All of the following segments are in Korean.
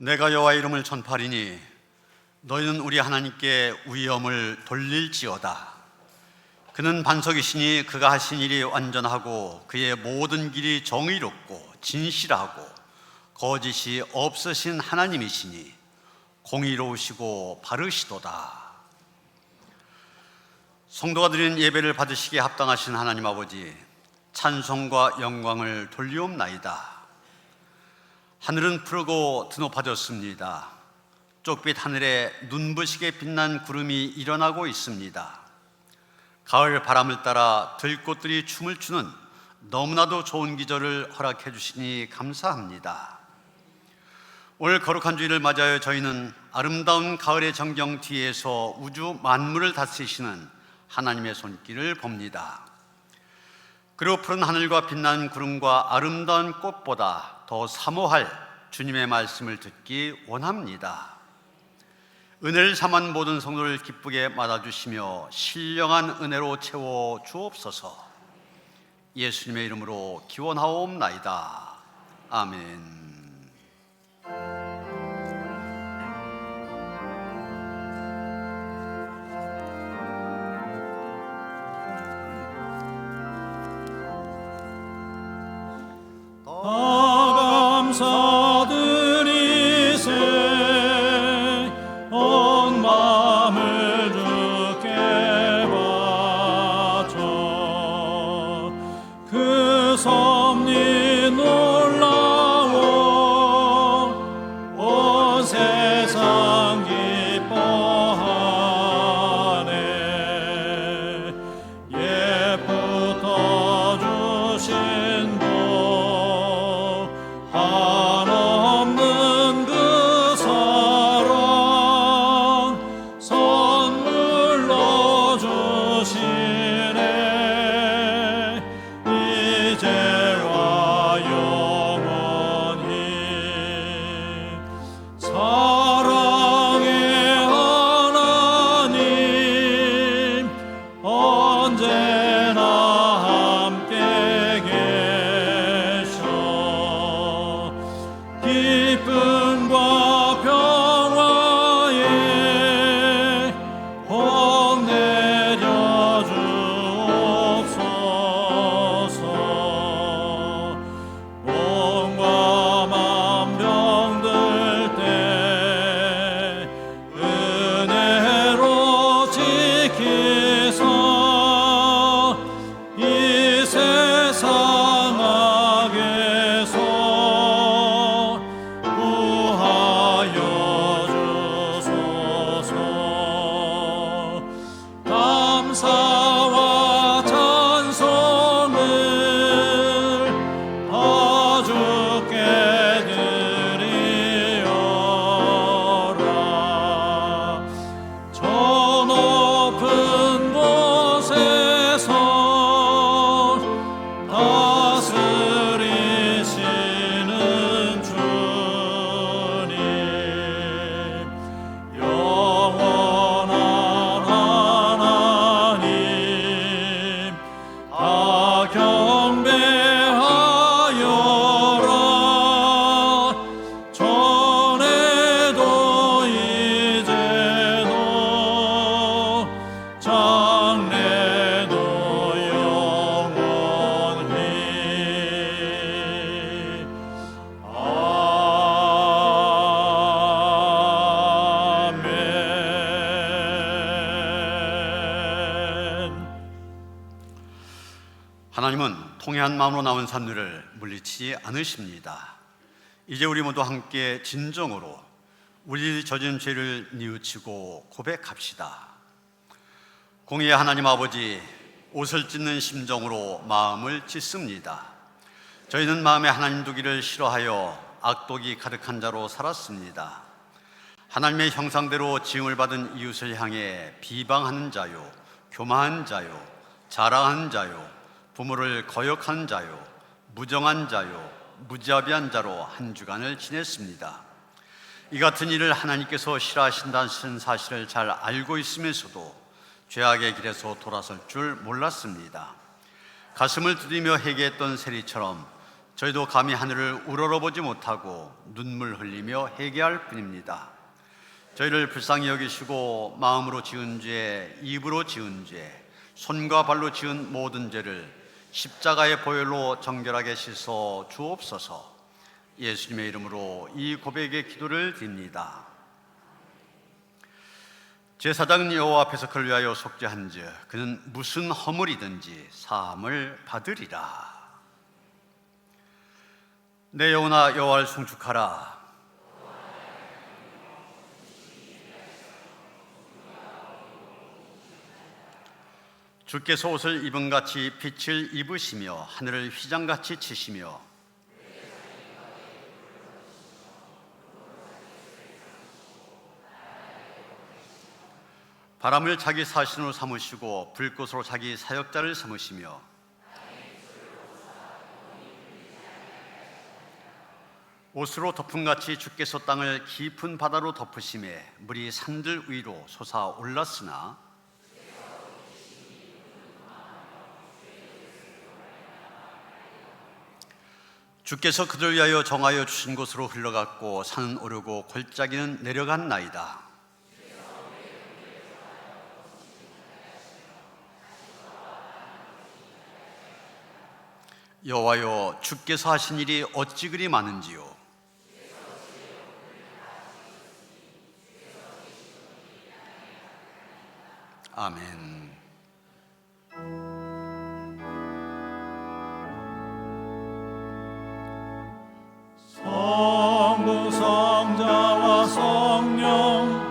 내가 여호와의 이름을 전파하리니 너희는 우리 하나님께 위엄을 돌릴지어다. 그는 반석이시니 그가 하신 일이 완전하고 그의 모든 길이 정의롭고 진실하고 거짓이 없으신 하나님이시니 공의로우시고 바르시도다. 성도가 드리는 예배를 받으시기에 합당하신 하나님 아버지, 찬송과 영광을 돌리옵나이다. 하늘은 푸르고 드높아졌습니다. 쪽빛 하늘에 눈부시게 빛난 구름이 일어나고 있습니다. 가을 바람을 따라 들꽃들이 춤을 추는 너무나도 좋은 기절을 허락해 주시니 감사합니다. 오늘 거룩한 주일을 맞이하여 저희는 아름다운 가을의 정경 뒤에서 우주 만물을 다스리시는 하나님의 손길을 봅니다. 그리고 푸른 하늘과 빛나는 구름과 아름다운 꽃보다 더 사모할 주님의 말씀을 듣기 원합니다. 은혜를 삼은 모든 성도를 기쁘게 맞아주시며 신령한 은혜로 채워 주옵소서. 예수님의 이름으로 기원하옵나이다. 아멘. 감사드리세 온 마음을 주께 바쳐 그 섭리 놀라워 온 세상 기뻐하네. 옛부터 주신 한없는 그 사랑 선물로 주시네. 이제와 영원히 사랑의 하나님 언제나 함께 계셔. 기쁨과 평화에 복 내려 주옵소서. 몸과 맘 병들 때 은혜로 지키사 이 세상 악에서 구하여 주소서. 감사와 찬송을 다 주께 드리어라. 저 높은 곳에서 다스리시는 주님, 영원한 하나님 다 경배하여라. 전에도 이제도 장래도 영원히. 아멘. 하나님은 통회한 마음으로 나온 산들을 물리치지 않으십니다. 이제 우리 모두 함께 진정으로 우리 젖은 죄를 뉘우치고 고백합시다. 공의의 하나님 아버지, 옷을 찢는 심정으로 마음을 찢습니다. 저희는 마음에 하나님 두기를 싫어하여 악독이 가득한 자로 살았습니다. 하나님의 형상대로 지음을 받은 이웃을 향해 비방하는 자요, 교만한 자요, 자랑하는 자요, 부모를 거역하는 자요, 무정한 자요, 무자비한 자로 한 주간을 지냈습니다. 이 같은 일을 하나님께서 싫어하신다는 사실을 잘 알고 있으면서도 죄악의 길에서 돌아설 줄 몰랐습니다. 가슴을 두드리며 회개했던 세리처럼 저희도 감히 하늘을 우러러보지 못하고 눈물 흘리며 회개할 뿐입니다. 저희를 불쌍히 여기시고 마음으로 지은 죄, 입으로 지은 죄, 손과 발로 지은 모든 죄를 십자가의 보혈로 정결하게 씻어 주옵소서. 예수님의 이름으로 이 고백의 기도를 드립니다. 제사장 여호와 앞에서 그를 위하여 속죄한즉 그는 무슨 허물이든지 사함을 받으리라. 내 영혼아 여호와를 송축하라. 주께서 옷을 입은같이 빛을 입으시며 하늘을 휘장같이 치시며 바람을 자기 사신으로 삼으시고 불꽃으로 자기 사역자를 삼으시며 옷으로 덮음같이 주께서 땅을 깊은 바다로 덮으심에 물이 산들 위로 솟아올랐으나 주께서 그들 위하여 정하여 주신 곳으로 흘러갔고 산은 오르고 골짜기는 내려갔나이다. 여호와여 주께서 하신 일이 어찌 그리 많은지요. 아멘. 성부 성자와 성령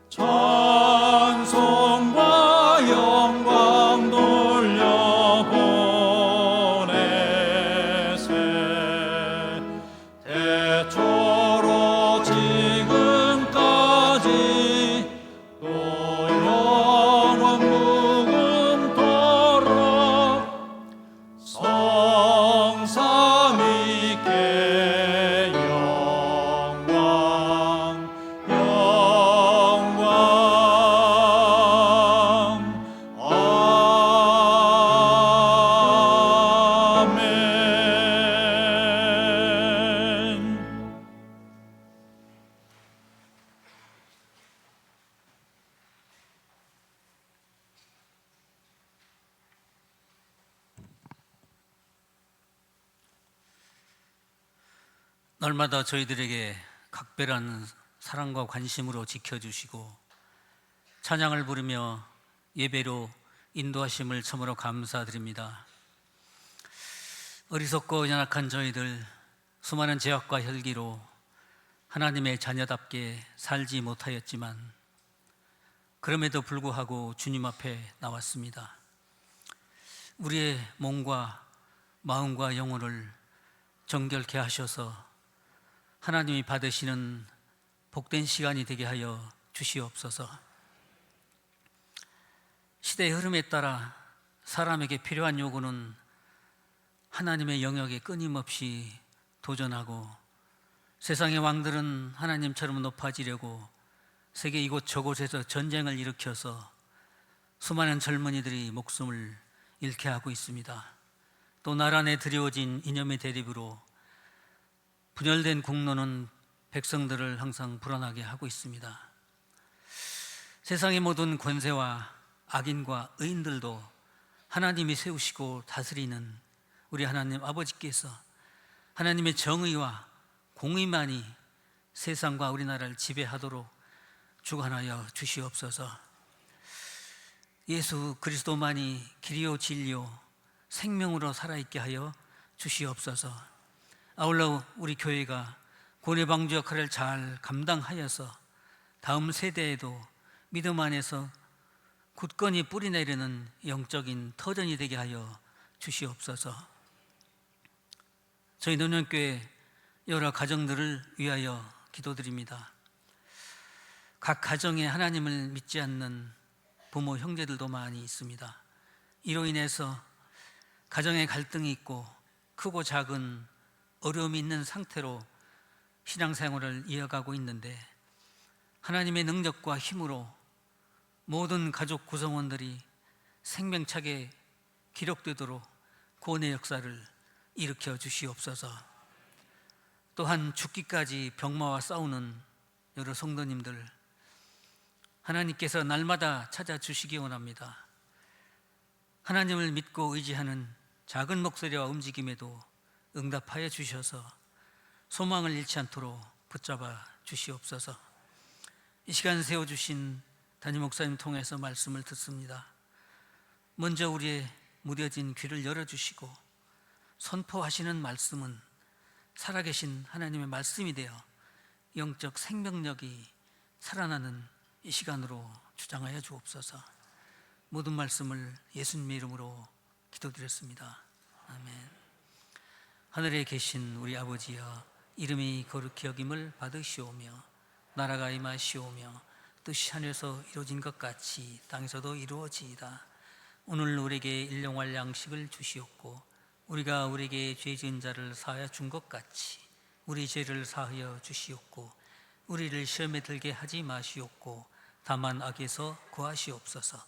찬송과 영광 돌려보내세 대초로 지금까지 또 영원 무궁토록 성삼위께 영광 아멘. 날마다 저희들에게 각별한 사랑과 관심으로 지켜주시고 찬양을 부르며 예배로 인도하심을 참으로 감사드립니다. 어리석고 연약한 저희들 수많은 죄악과 혈기로 하나님의 자녀답게 살지 못하였지만 그럼에도 불구하고 주님 앞에 나왔습니다. 우리의 몸과 마음과 영혼을 정결케 하셔서 하나님이 받으시는 복된 시간이 되게 하여 주시옵소서. 시대의 흐름에 따라 사람에게 필요한 요구는 하나님의 영역에 끊임없이 도전하고 세상의 왕들은 하나님처럼 높아지려고 세계 이곳저곳에서 전쟁을 일으켜서 수많은 젊은이들이 목숨을 잃게 하고 있습니다. 또 나라 내 드리워진 이념의 대립으로 분열된 국론은 백성들을 항상 불안하게 하고 있습니다. 세상의 모든 권세와 악인과 의인들도 하나님이 세우시고 다스리는 우리 하나님 아버지께서 하나님의 정의와 공의만이 세상과 우리나라를 지배하도록 주관하여 주시옵소서. 예수 그리스도만이 길이요 진리요 생명으로 살아있게 하여 주시옵소서. 아울러 우리 교회가 고뇌방주 역할을 잘 감당하여서 다음 세대에도 믿음 안에서 굳건히 뿌리내리는 영적인 터전이 되게 하여 주시옵소서. 저희 노년교회 여러 가정들을 위하여 기도드립니다. 각 가정에 하나님을 믿지 않는 부모, 형제들도 많이 있습니다. 이로 인해서 가정에 갈등이 있고 크고 작은 어려움이 있는 상태로 신앙생활을 이어가고 있는데 하나님의 능력과 힘으로 모든 가족 구성원들이 생명차게 기록되도록 구원의 역사를 일으켜 주시옵소서. 또한 죽기까지 병마와 싸우는 여러 성도님들 하나님께서 날마다 찾아주시기 원합니다. 하나님을 믿고 의지하는 작은 목소리와 움직임에도 응답하여 주셔서 소망을 잃지 않도록 붙잡아 주시옵소서. 이 시간 세워주신 담임 목사님 통해서 말씀을 듣습니다. 먼저 우리의 무뎌진 귀를 열어주시고 선포하시는 말씀은 살아계신 하나님의 말씀이 되어 영적 생명력이 살아나는 이 시간으로 주장하여 주옵소서. 모든 말씀을 예수님의 이름으로 기도드렸습니다. 아멘. 하늘에 계신 우리 아버지여, 이름이 거룩히 여김을 받으시오며 나라가 임하시오며 뜻이 하늘에서 이루어진 것 같이 땅에서도 이루어지이다. 오늘 우리에게 일용할 양식을 주시옵고 우리가 우리에게 죄 지은 자를 사하여 준 것 같이 우리 죄를 사하여 주시옵고 우리를 시험에 들게 하지 마시옵고 다만 악에서 구하시옵소서.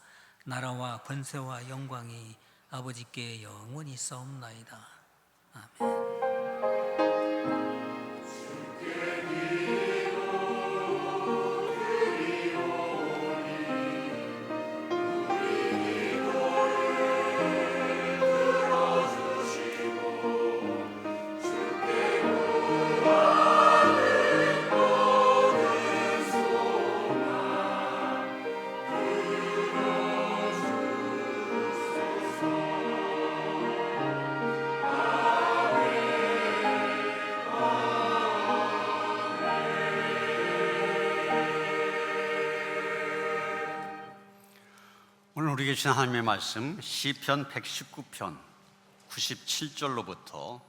나라와 권세와 영광이 아버지께 영원히 있사옵나이다. 아멘. 오늘 우리에게 주신 하나님의 말씀 시편 119편 97절로부터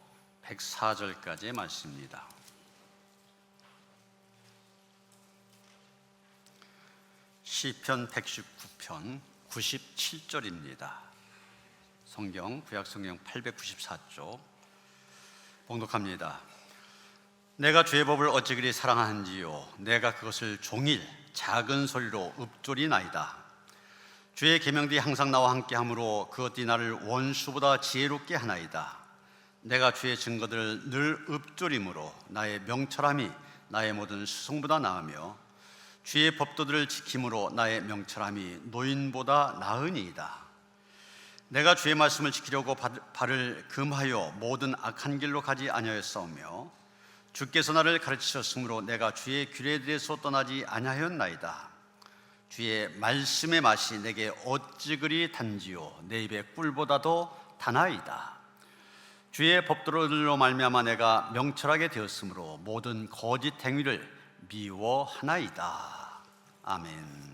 104절까지의 말씀입니다. 시편 119편 97절입니다. 성경 구약성경 894쪽 봉독합니다. 내가 주의 법을 어찌 그리 사랑하는지요, 내가 그것을 종일 작은 소리로 읊조리나이다. 주의 계명들이 항상 나와 함께하므로 그것들이 나를 원수보다 지혜롭게 하나이다. 내가 주의 증거들을 늘 읊조림으로 나의 명철함이 나의 모든 수송보다 나으며 주의 법도들을 지킴으로 나의 명철함이 노인보다 나으니이다. 내가 주의 말씀을 지키려고 발을 금하여 모든 악한 길로 가지 아니하였사오며 주께서 나를 가르치셨으므로 내가 주의 규례들에서 떠나지 아니하였나이다. 주의 말씀의 맛이 내게 어찌 그리 단지요, 내 입의 꿀보다도 다나이다. 주의 법도들로 말미암아 내가 명철하게 되었으므로 모든 거짓 행위를 미워하나이다. 아멘.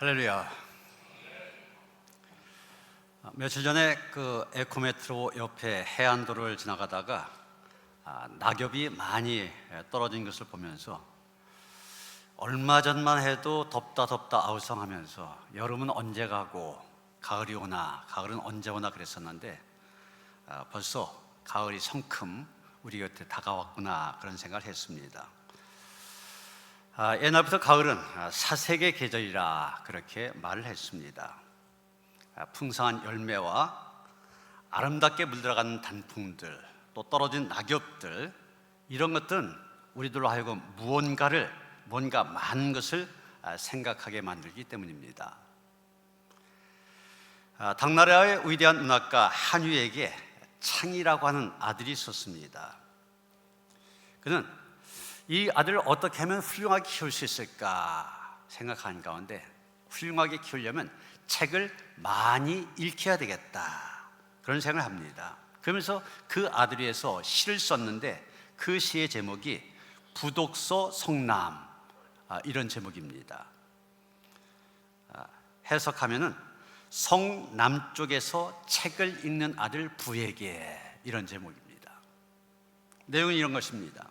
할렐루야. 며칠 전에 그 에코메트로 옆에 해안도로를 지나가다가 낙엽이 많이 떨어진 것을 보면서 얼마 전만 해도 덥다 아우성하면서 여름은 언제 가고 가을이 오나 가을은 언제 오나 그랬었는데 벌써 가을이 성큼 우리 곁에 다가왔구나 그런 생각을 했습니다. 옛날부터 가을은 사색의 계절이라 그렇게 말을 했습니다. 풍성한 열매와 아름답게 물들어가는 단풍들, 또 떨어진 낙엽들, 이런 것들은 우리들로 하여금 뭔가 많은 것을 생각하게 만들기 때문입니다. 당나라의 위대한 문학가 한유에게 창이라고 하는 아들이 있었습니다. 그는 이 아들을 어떻게 하면 훌륭하게 키울 수 있을까 생각하는 가운데 훌륭하게 키우려면 책을 많이 읽혀야 되겠다 그런 생각을 합니다. 그러면서 그 아들을 위해서 시를 썼는데 그 시의 제목이 부독서 성남 이런 제목입니다. 해석하면은 성남쪽에서 책을 읽는 아들 부에게 이런 제목입니다. 내용은 이런 것입니다.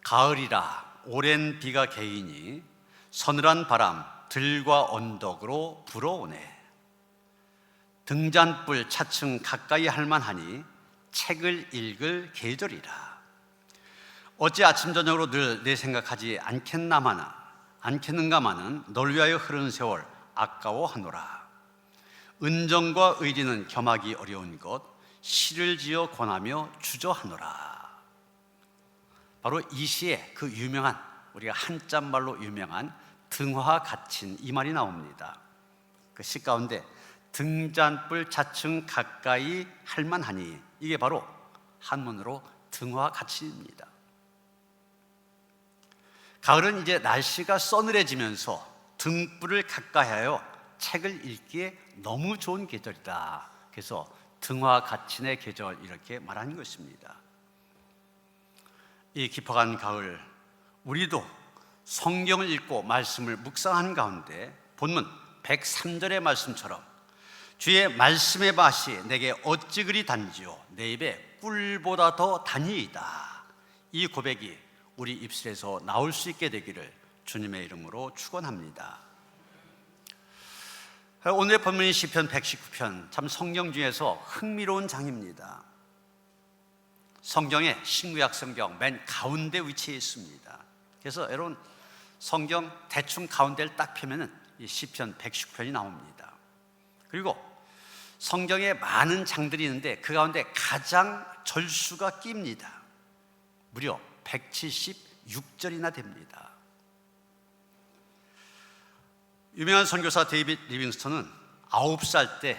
가을이라 오랜 비가 개이니 서늘한 바람 들과 언덕으로 불어오네. 등잔불 차츰 가까이 할만하니 책을 읽을 계절이라. 어찌 아침 저녁으로 늘 내 생각하지 않겠는가마는 널 위하여 흐르는 세월 아까워하노라. 은정과 의리는 겸하기 어려운 것 시를 지어 권하며 주저하노라. 바로 이 시에 그 유명한 우리가 한자말로 유명한 등화 갇힌 이 말이 나옵니다. 그 시 가운데 등잔불 차츰 가까이 할만하니 이게 바로 한문으로 등화 갇힌입니다. 가을은 이제 날씨가 서늘해지면서 등불을 가까이하여 책을 읽기에 너무 좋은 계절이다. 그래서 등화 갇힌의 계절 이렇게 말하는 것입니다. 이 깊어간 가을 우리도 성경을 읽고 말씀을 묵상하는 가운데 본문 103절의 말씀처럼 주의 말씀의 맛이 내게 어찌 그리 단지요 내 입에 꿀보다 더 단이이다. 이 고백이 우리 입술에서 나올 수 있게 되기를 주님의 이름으로 축원합니다. 오늘의 본문인 시편 119편 참 성경 중에서 흥미로운 장입니다. 성경의 신구약 성경 맨 가운데 위치해 있습니다. 그래서 여러분 성경 대충 가운데를 딱 펴면은 이 시편 119편이 나옵니다. 그리고 성경에 많은 장들이 있는데 그 가운데 가장 절수가 낍니다. 무려 176절이나 됩니다. 유명한 선교사 데이빗 리빙스턴은 9살 때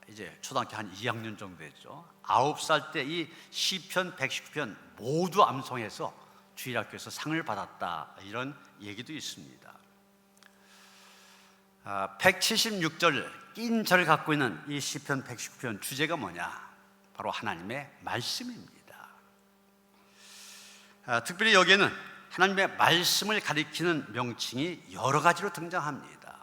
이제 초등학교 한 2학년 정도 됐죠. 9살 때 이 시편 119편 모두 암송해서 주일학교에서 상을 받았다 이런 얘기도 있습니다. 176절 낀 절을 갖고 있는 이 시편 119편 주제가 뭐냐? 바로 하나님의 말씀입니다. 특별히 여기에는 하나님의 말씀을 가리키는 명칭이 여러 가지로 등장합니다.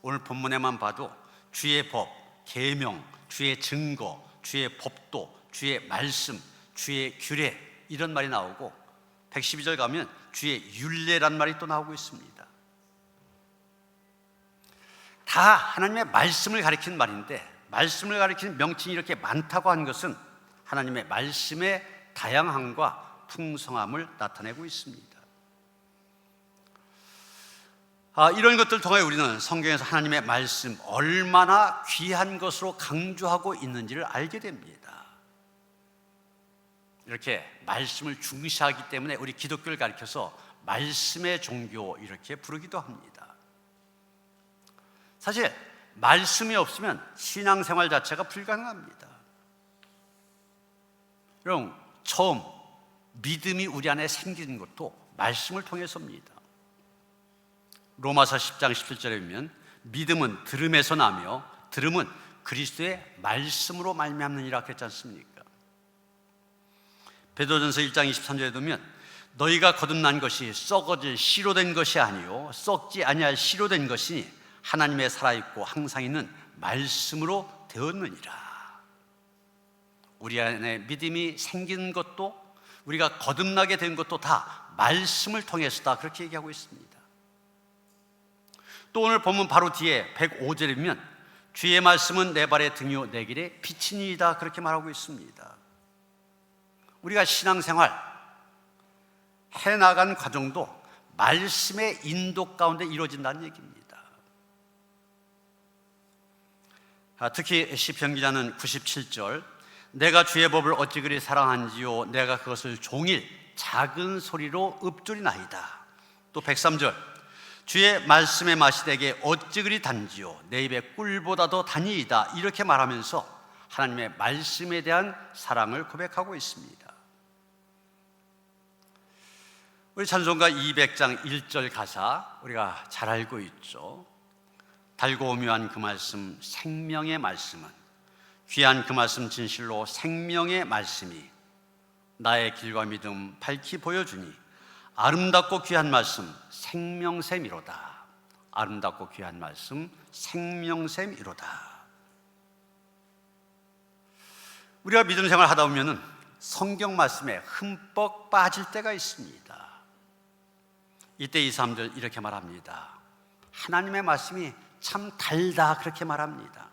오늘 본문에만 봐도 주의 법, 계명, 주의 증거, 주의 법도, 주의 말씀, 주의 규례 이런 말이 나오고 112절 가면 주의 율례란 말이 또 나오고 있습니다. 다 하나님의 말씀을 가리키는 말인데 말씀을 가리키는 명칭이 이렇게 많다고 하는 것은 하나님의 말씀의 다양함과 풍성함을 나타내고 있습니다. 이런 것들을 통해 우리는 성경에서 하나님의 말씀 얼마나 귀한 것으로 강조하고 있는지를 알게 됩니다. 이렇게 말씀을 중시하기 때문에 우리 기독교를 가리켜서 말씀의 종교 이렇게 부르기도 합니다. 사실 말씀이 없으면 신앙생활 자체가 불가능합니다. 여러분 처음 믿음이 우리 안에 생기는 것도 말씀을 통해서입니다. 로마서 10장 17절에 보면 믿음은 들음에서 나며 들음은 그리스도의 말씀으로 말미암느니라 했지 않습니까? 베드로전서 1장 23절에 보면 너희가 거듭난 것이 썩어질 씨로 된 것이 아니요 썩지 아니할 씨로 된 것이 하나님의 살아있고 항상 있는 말씀으로 되었느니라. 우리 안에 믿음이 생긴 것도, 우리가 거듭나게 된 것도 다 말씀을 통해서다, 그렇게 얘기하고 있습니다. 또 오늘 본문 바로 뒤에 105절이면 주의 말씀은 내 발의 등이요 내 길의 빛이니이다, 그렇게 말하고 있습니다. 우리가 신앙생활 해나간 과정도 말씀의 인도 가운데 이루어진다는 얘기입니다. 특히 시편 기자는 97절, 내가 주의 법을 어찌 그리 사랑한지요 내가 그것을 종일 작은 소리로 읊조리나이다. 또 103절, 주의 말씀의 맛이 내게 어찌 그리 단지요 내 입에 꿀보다도 단이이다, 이렇게 말하면서 하나님의 말씀에 대한 사랑을 고백하고 있습니다. 우리 찬송가 200장 1절 가사 우리가 잘 알고 있죠. 달고 오묘한 그 말씀 생명의 말씀은, 귀한 그 말씀 진실로 생명의 말씀이 나의 길과 믿음 밝히 보여주니 아름답고 귀한 말씀 생명샘이로다. 아름답고 귀한 말씀 생명샘이로다. 우리가 믿음 생활 하다 보면은 성경 말씀에 흠뻑 빠질 때가 있습니다. 이때 이 사람들 이렇게 말합니다. 하나님의 말씀이 참 달다, 그렇게 말합니다.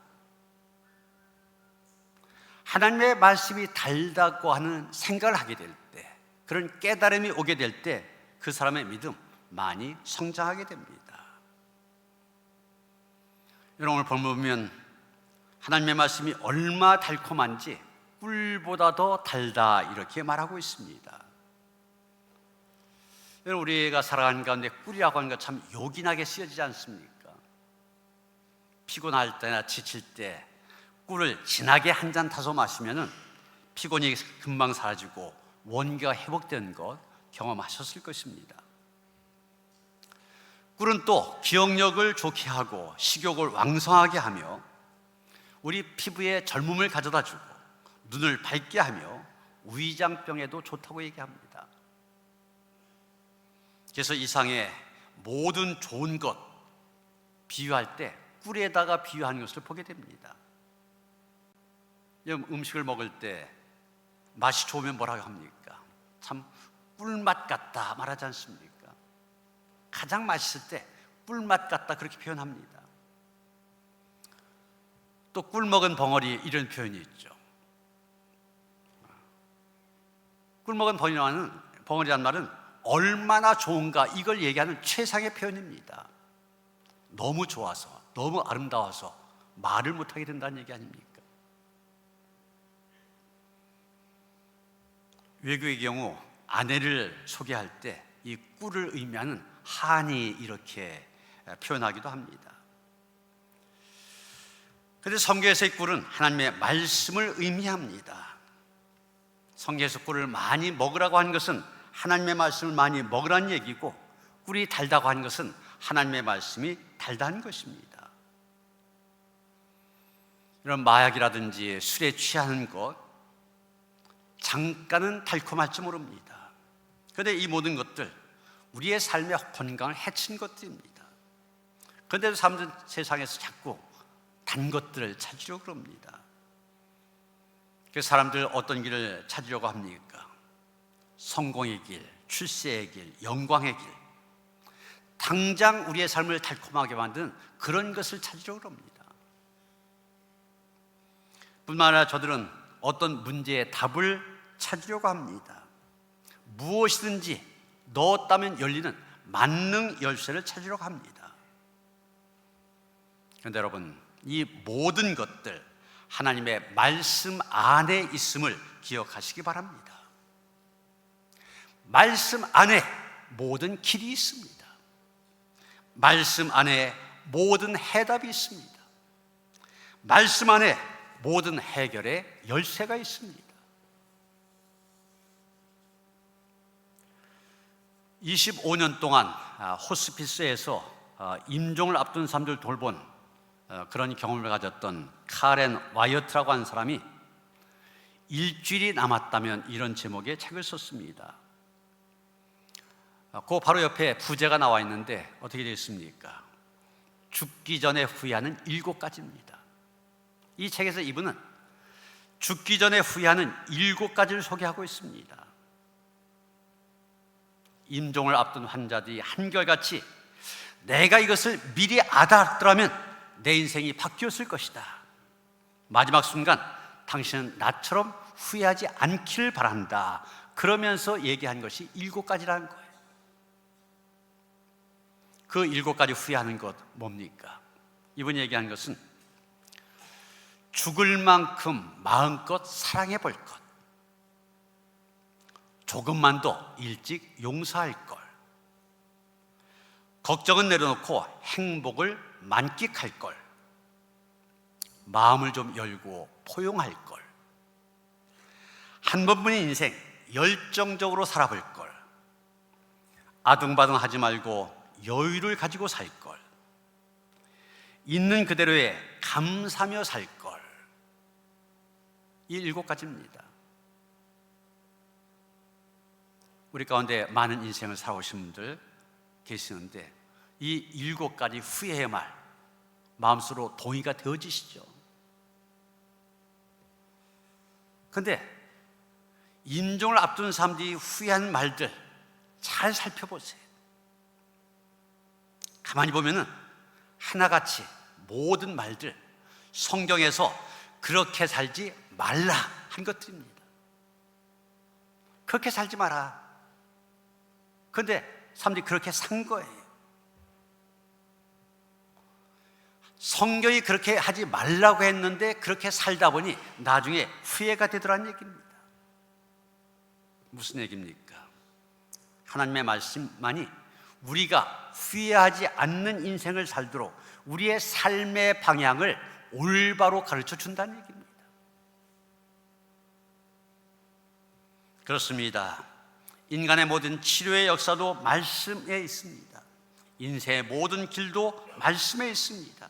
하나님의 말씀이 달다고 하는 생각을 하게 될 때, 그런 깨달음이 오게 될 때 그 사람의 믿음 많이 성장하게 됩니다. 여러분, 오늘 본문 보면 하나님의 말씀이 얼마 달콤한지 꿀보다 더 달다, 이렇게 말하고 있습니다. 여러분, 우리가 살아가는 가운데 꿀이라고 하는 것 참 요긴하게 쓰여지지 않습니까? 피곤할 때나 지칠 때 꿀을 진하게 한 잔 타서 마시면은 피곤이 금방 사라지고 원기가 회복되는 것 경험하셨을 것입니다. 꿀은 또 기억력을 좋게 하고 식욕을 왕성하게 하며 우리 피부에 젊음을 가져다 주고 눈을 밝게 하며 위장병에도 좋다고 얘기합니다. 그래서 이상의 모든 좋은 것 비유할 때 꿀에다가 비유하는 것을 보게 됩니다. 음식을 먹을 때 맛이 좋으면 뭐라고 합니까? 참 꿀맛 같다 말하지 않습니까? 가장 맛있을 때 꿀맛 같다, 그렇게 표현합니다. 또 꿀 먹은 벙어리, 이런 표현이 있죠. 꿀 먹은 벙어리라는 말은 얼마나 좋은가, 이걸 얘기하는 최상의 표현입니다. 너무 좋아서, 너무 아름다워서 말을 못하게 된다는 얘기 아닙니까? 외국의 경우 아내를 소개할 때 이 꿀을 의미하는 한이, 이렇게 표현하기도 합니다. 그런데 성경에서의 꿀은 하나님의 말씀을 의미합니다. 성경에서 꿀을 많이 먹으라고 하는 것은 하나님의 말씀을 많이 먹으라는 얘기고, 꿀이 달다고 하는 것은 하나님의 말씀이 달다는 것입니다. 이런 마약이라든지 술에 취하는 것, 잠깐은 달콤할지 모릅니다. 그런데 이 모든 것들 우리의 삶의 건강을 해친 것들입니다. 그런데도 사람들은 세상에서 자꾸 단 것들을 찾으려고 그럽니다. 그래서 사람들 어떤 길을 찾으려고 합니까? 성공의 길, 출세의 길, 영광의 길, 당장 우리의 삶을 달콤하게 만드는 그런 것을 찾으려고 합니다. 뿐만 아니라 저들은 어떤 문제의 답을 찾으려고 합니다. 무엇이든지 넣었다면 열리는 만능 열쇠를 찾으려고 합니다. 그런데 여러분, 이 모든 것들 하나님의 말씀 안에 있음을 기억하시기 바랍니다. 말씀 안에 모든 길이 있습니다. 말씀 안에 모든 해답이 있습니다. 말씀 안에 모든 해결의 열쇠가 있습니다. 25년 동안 호스피스에서 임종을 앞둔 사람들 돌본 그런 경험을 가졌던 카렌 와이어트라고 하는 사람이 일주일이 남았다면 이런 제목의 책을 썼습니다. 그 바로 옆에 부제가 나와 있는데 어떻게 되어 있습니까? 죽기 전에 후회하는 7가지입니다. 이 책에서 이분은 죽기 전에 후회하는 7가지를 소개하고 있습니다. 임종을 앞둔 환자들이 한결같이 내가 이것을 미리 알았더라면 내 인생이 바뀌었을 것이다. 마지막 순간 당신은 나처럼 후회하지 않기를 바란다. 그러면서 얘기한 것이 7가지라는 거예요. 그 7가지 후회하는 것 뭡니까? 이분이 얘기한 것은 죽을 만큼 마음껏 사랑해 볼 것, 조금만 더 일찍 용서할 걸, 걱정은 내려놓고 행복을 만끽할 걸, 마음을 좀 열고 포용할 걸, 한 번뿐인 인생 열정적으로 살아볼 걸, 아등바등하지 말고 여유를 가지고 살 걸, 있는 그대로에 감사하며 살 걸. 이 7가지입니다. 우리 가운데 많은 인생을 살아오신 분들 계시는데 이 7가지 후회의 말 마음속으로 동의가 되어지시죠? 그런데 임종을 앞둔 사람들이 후회한 말들 잘 살펴보세요. 가만히 보면은 하나같이 모든 말들 성경에서 그렇게 살지 말라 한 것들입니다. 그렇게 살지 마라. 그런데 사람들이 그렇게 산 거예요. 성경이 그렇게 하지 말라고 했는데 그렇게 살다 보니 나중에 후회가 되더라는 얘기입니다. 무슨 얘기입니까? 하나님의 말씀만이 우리가 후회하지 않는 인생을 살도록 우리의 삶의 방향을 올바로 가르쳐 준다는 얘기입니다. 그렇습니다. 인간의 모든 치료의 역사도 말씀에 있습니다. 인생의 모든 길도 말씀에 있습니다.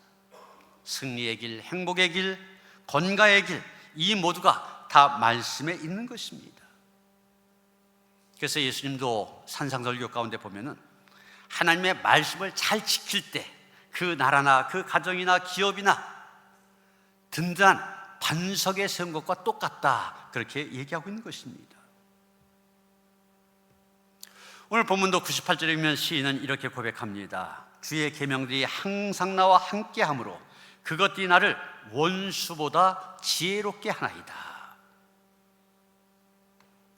승리의 길, 행복의 길, 건강의 길, 이 모두가 다 말씀에 있는 것입니다. 그래서 예수님도 산상설교 가운데 보면은 하나님의 말씀을 잘 지킬 때 그 나라나 그 가정이나 기업이나 든든한 반석에 세운 것과 똑같다, 그렇게 얘기하고 있는 것입니다. 오늘 본문도 98절에 보면 시인은 이렇게 고백합니다. 주의 계명들이 항상 나와 함께하므로 그것들이 나를 원수보다 지혜롭게 하나이다.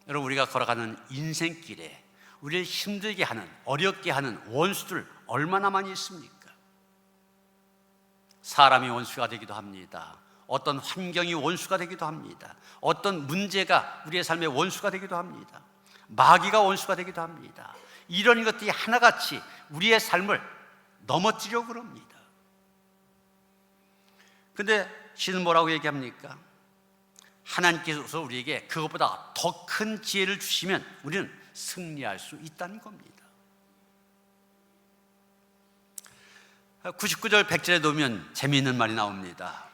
여러분, 우리가 걸어가는 인생길에 우리를 힘들게 하는, 어렵게 하는 원수들 얼마나 많이 있습니까? 사람이 원수가 되기도 합니다. 어떤 환경이 원수가 되기도 합니다. 어떤 문제가 우리의 삶의 원수가 되기도 합니다. 마귀가 원수가 되기도 합니다. 이런 것들이 하나같이 우리의 삶을 넘어뜨려고 그럽니다. 그런데 시는 뭐라고 얘기합니까? 하나님께서 우리에게 그것보다 더 큰 지혜를 주시면 우리는 승리할 수 있다는 겁니다. 99절 100절에 놓으면 재미있는 말이 나옵니다.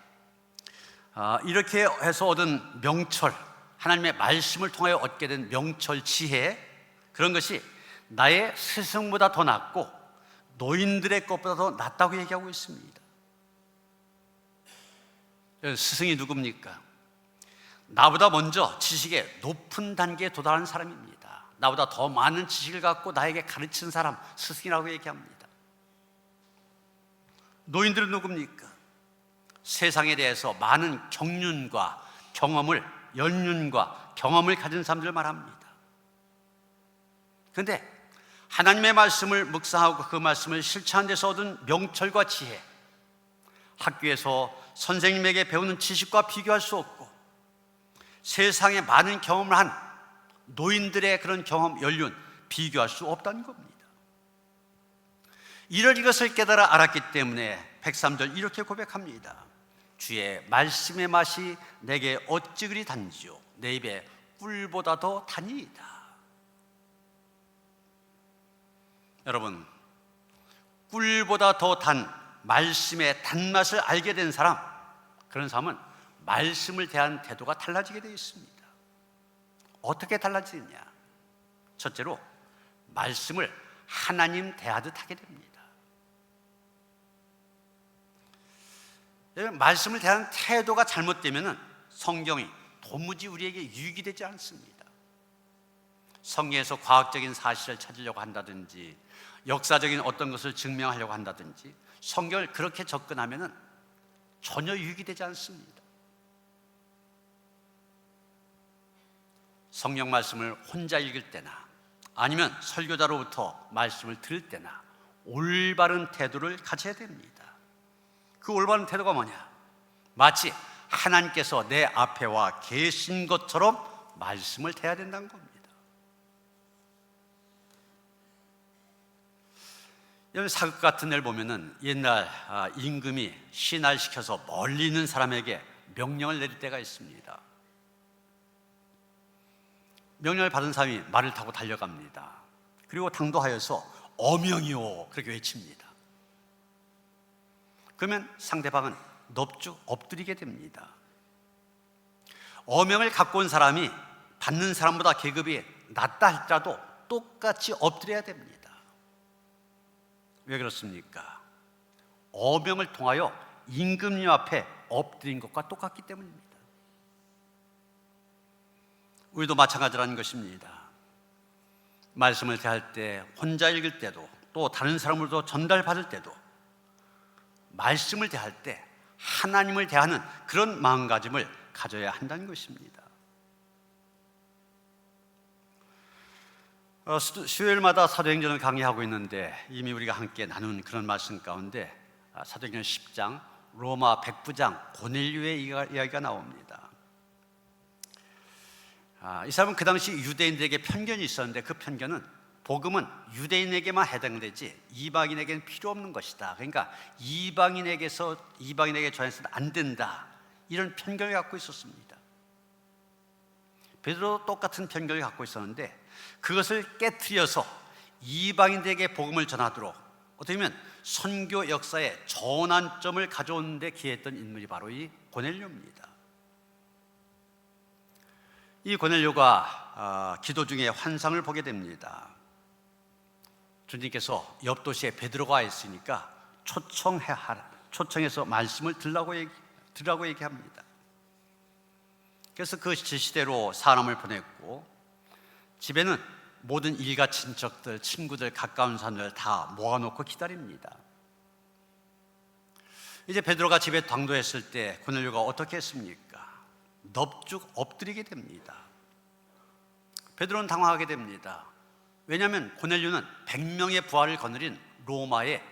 이렇게 해서 얻은 명철, 하나님의 말씀을 통하여 얻게 된 명철, 지혜, 그런 것이 나의 스승보다 더 낫고 노인들의 것보다 더 낫다고 얘기하고 있습니다. 스승이 누굽니까? 나보다 먼저 지식의 높은 단계에 도달한 사람입니다. 나보다 더 많은 지식을 갖고 나에게 가르치는 사람, 스승이라고 얘기합니다. 노인들은 누굽니까? 세상에 대해서 많은 경륜과 경험을, 연륜과 경험을 가진 사람들을 말합니다. 그런데 하나님의 말씀을 묵상하고 그 말씀을 실천하는 데서 얻은 명철과 지혜, 학교에서 선생님에게 배우는 지식과 비교할 수 없고 세상에 많은 경험을 한 노인들의 그런 경험, 연륜 비교할 수 없다는 겁니다. 이것을 깨달아 알았기 때문에 103절 이렇게 고백합니다. 주의 말씀의 맛이 내게 어찌 그리 단지요 내 입에 꿀보다 더 단이이다. 여러분, 꿀보다 더 단 말씀의 단맛을 알게 된 사람, 그런 사람은 말씀을 대한 태도가 달라지게 되어 있습니다. 어떻게 달라지느냐? 첫째로 말씀을 하나님 대하듯 하게 됩니다. 말씀을 대하는 태도가 잘못되면 성경이 도무지 우리에게 유익이 되지 않습니다. 성경에서 과학적인 사실을 찾으려고 한다든지 역사적인 어떤 것을 증명하려고 한다든지 성경을 그렇게 접근하면 전혀 유익이 되지 않습니다. 성경 말씀을 혼자 읽을 때나 아니면 설교자로부터 말씀을 들을 때나 올바른 태도를 가져야 됩니다. 그 올바른 태도가 뭐냐? 마치 하나님께서 내 앞에 와 계신 것처럼 말씀을 대해야 된다는 겁니다. 여러분, 사극 같은 데를 보면은 옛날 임금이 신할시켜서 멀리 있는 사람에게 명령을 내릴 때가 있습니다. 명령을 받은 사람이 말을 타고 달려갑니다. 그리고 당도하여서 어명이요 그렇게 외칩니다. 그러면 상대방은 넙죽 엎드리게 됩니다. 어명을 갖고 온 사람이 받는 사람보다 계급이 낮다 할지라도 똑같이 엎드려야 됩니다. 왜 그렇습니까? 어명을 통하여 임금님 앞에 엎드린 것과 똑같기 때문입니다. 우리도 마찬가지라는 것입니다. 말씀을 대할 때, 혼자 읽을 때도, 또 다른 사람으로도 전달받을 때도 말씀을 대할 때 하나님을 대하는 그런 마음가짐을 가져야 한다는 것입니다. 수요일마다 사도행전을 강의하고 있는데 이미 우리가 함께 나눈 그런 말씀 가운데 사도행전 10장 로마 백부장 고넬료의 이야기가 나옵니다. 이 사람은 그 당시 유대인들에게 편견이 있었는데 그 편견은 복음은 유대인에게만 해당되지 이방인에게는 필요 없는 것이다. 그러니까 이방인에게 전해서는 안 된다. 이런 편견을 갖고 있었습니다. 베드로도 똑같은 편견을 갖고 있었는데 그것을 깨트려서 이방인들에게 복음을 전하도록 어떻게 보면 선교 역사의 전환점을 가져오는 데 기여했던 인물이 바로 이 고넬료입니다. 이 고넬료가 기도 중에 환상을 보게 됩니다. 주님께서 옆 도시에 베드로가 와 있으니까 초청해서 말씀을 들으라고 얘기합니다. 그래서 그 지시대로 사람을 보냈고 집에는 모든 일가 친척들, 친구들, 가까운 사람들 다 모아놓고 기다립니다. 이제 베드로가 집에 당도했을 때 고넬료가 어떻게 했습니까? 넙죽 엎드리게 됩니다. 베드로는 당황하게 됩니다. 왜냐하면 고넬료는 100명의 부하를 거느린 로마의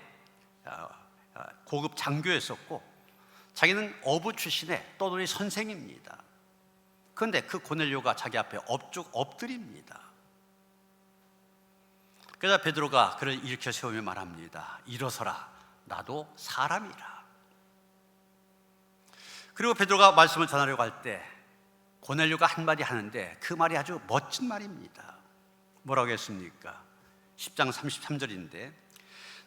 고급 장교였었고 자기는 어부 출신의 떠돌이 선생입니다. 그런데 그 고넬료가 자기 앞에 엎죽 엎드립니다. 그래서 베드로가 그를 일으켜 세우며 말합니다. 일어서라, 나도 사람이라. 그리고 베드로가 말씀을 전하려고 할 때 고넬료가 한마디 하는데 그 말이 아주 멋진 말입니다. 뭐라고 했습니까? 10장 33절인데